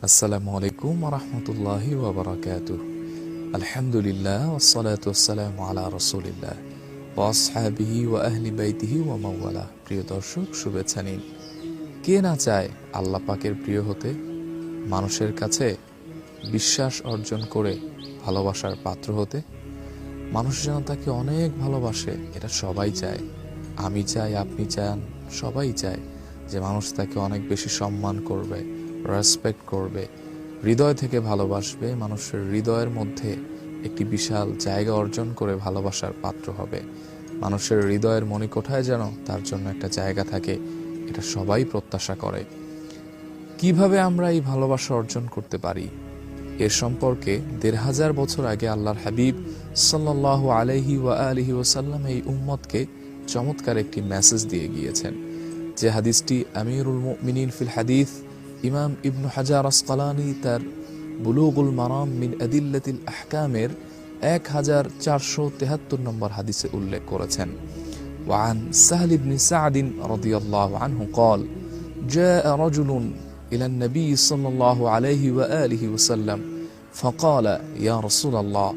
আসসালামু আলাইকুম ওয়া রাহমাতুল্লাহি ওয়া বারাকাতুহু। আলহামদুলিল্লাহ ওয়াসসালাতু ওয়াসসালামু আলা রাসূলিল্লাহ ওয়া আসহাবিহি ওয়া আহলি বাইতিহি ওয়া মাওয়ালা। প্রিয় দর্শক, শুভেচ্ছা নিন। কে না চায় আল্লাহ পাকের প্রিয় হতে, মানুষের কাছে বিশ্বাস অর্জন করে ভালোবাসার পাত্র হতে? মানুষ যেন তাকে অনেক ভালোবাসে, এটা সবাই চায়। আমি চাই, আপনি চান, সবাই চায় যে মানুষ তাকে অনেক বেশি সম্মান করবে, রেসপেক্ট করবে, হৃদয় থেকে ভালোবাসবে, মানুষের হৃদয়ের মধ্যে একটি বিশাল জায়গা অর্জন করে ভালোবাসার পাত্র হবে। মানুষের হৃদয়ের মণিকোঠায় যেন তার জন্য একটা জায়গা থাকে, এটা সবাই প্রত্যাশা করে। কিভাবে আমরা এই ভালোবাসা অর্জন করতে পারি, এর সম্পর্কে ১৫০০ বছর আগে আল্লাহর হাবিব সাল্লাল্লাহু আলাইহি ওয়া আলিহি ওয়াসাল্লাম এই উম্মতকে চমৎকার একটি মেসেজ দিয়ে গিয়েছেন, যে হাদিসটি আমিরুল মুমিনিন ফিল হাদিস ইমাম ইবনু হাজার আসকালানি তার বুলুগুল মারাম মিন আদিল্লাতিল আহকামের ১৪৭৩ নম্বর হাদিসে উল্লেখ করেছেন। وعن سهل بن سعد رضي الله عنه قال جاء رجل إلى النبي صلى الله عليه وآله وسلم فقال يا رسول الله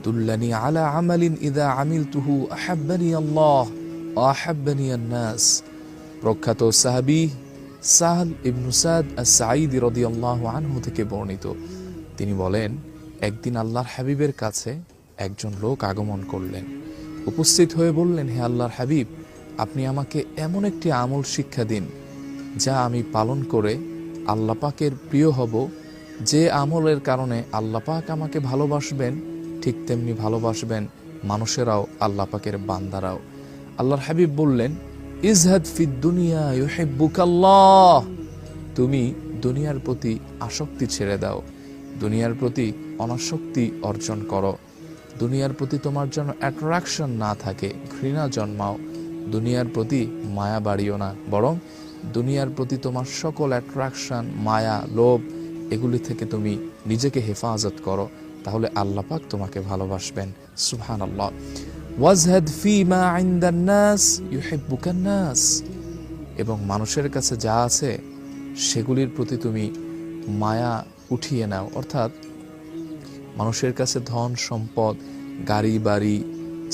دلني على عمل إذا عملته أحبني الله وأحبني الناس। প্রখ্যাত সাহাবী সাহল ইবনু সাদ আস-সাঈদী রাদিয়াল্লাহু আনহু থেকে বর্ণিত, তিনি বলেন, একদিন আল্লাহর হাবিবের কাছে একজন লোক আগমন করলেন। উপস্থিত হয়ে বললেন, হে আল্লাহর হাবিব, আপনি আমাকে এমন একটি আমল শিক্ষা দিন যা আমি পালন করে আল্লাহ পাকের প্রিয় হব। যে আমলের কারণে আল্লাহ পাক আমাকে ভালোবাসবেন, ঠিক তেমনি ভালোবাসবেন মানুষেরাও, আল্লাহ পাকের বান্দারাও। আল্লাহর হাবিব বললেন, ইজহাদ ফিদ দুনিয়া ইউহিব্বুকাল্লাহ। তুমি দুনিয়ার প্রতি আসক্তি ছেড়ে দাও, দুনিয়ার প্রতি অনাসক্তি অর্জন করো। দুনিয়ার প্রতি তোমার যেন অ্যাট্রাকশন না থাকে, ঘৃণা জন্মাও। দুনিয়ার প্রতি মায়া বাড়িও না, বরং দুনিয়ার প্রতি তোমার সকল অ্যাট্রাকশন, মায়া, লোভ, এগুলি থেকে তুমি নিজেকে হেফাজত করো, তাহলে আল্লাহ পাক তোমাকে ভালোবাসবেন। সুবহানাল্লাহ। ওয়াজহাদ ফিমা ইনদান নাস ইউহিব্বুকান নাস। এবং মানুষের কাছে যা আছে সেগুলির প্রতি তুমি মায়া উঠিয়ে নাও, অর্থাৎ মানুষের কাছে ধন সম্পদ, গাড়ি বাড়ি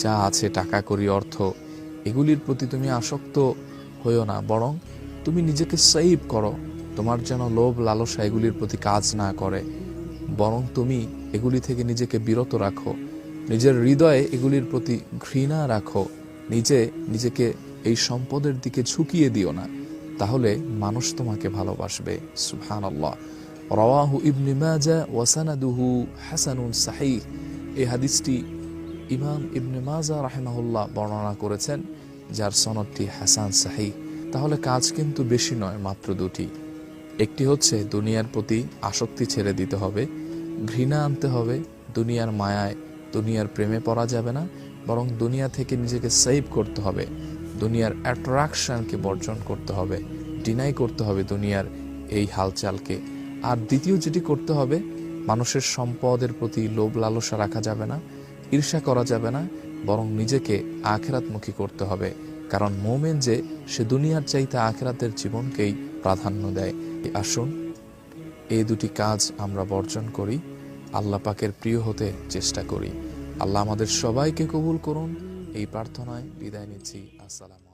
যা আছে, টাকা কড়ি, অর্থ, এগুলির প্রতি তুমি আসক্ত হইও না, বরং তুমি নিজেকে সেভ করো। তোমার যেন লোভ লালসা এগুলির প্রতি কাজ না করে, বরং তুমি এগুলি থেকে নিজেকে বিরত রাখো। নিজের হৃদয়ে এগুলির প্রতি ঘৃণা রাখো। নিজেকে এই সম্পদের দিকে ঝুঁকিয়ে দিও না, তাহলে মানুষ তোমাকে ভালোবাসবে। সুবহানাল্লাহ। রাওয়াহু ইবনে মাজাহ ওয়া সানাদুহু হাসানুন সাহিহ। এই হাদিসটি ইমাম ইবনে মাজাহ রাহিমাহুল্লাহ বর্ণনা করেছেন, যার সনদটি হাসান সাহিহ। তাহলে কাজ কিন্তু বেশি নয়, মাত্র দুটি। একটি হচ্ছে দুনিয়ার প্রতি আসক্তি ছেড়ে দিতে হবে, ঘৃণা আনতে হবে। দুনিয়ার মায়ায়, দুনিয়ার প্রেমে পড়া যাবে না, বরং দুনিয়া থেকে নিজেকে সেভ করতে হবে। দুনিয়ার অ্যাট্রাকশনকে বর্জন করতে হবে, ডিনাই করতে হবে দুনিয়ার এই হালচালকে। আর দ্বিতীয় যেটি করতে হবে, মানুষের সম্পদের প্রতি লোভ লালসা রাখা যাবে না, ঈর্ষা করা যাবে না, বরং নিজেকে আখিরাতমুখী করতে হবে। কারণ মুমিন যে, সে দুনিয়ার চাইতে আখিরাতের জীবনকেই প্রাধান্য দেয়। আসুন এই দুটি কাজ আমরা বর্জন করি, আল্লাহ পাকের প্রিয় হতে চেষ্টা করি। আল্লাহ আমাদের সবাইকে কবুল করুন, এই প্রার্থনায় বিদায় নিচ্ছি। আসসালাম।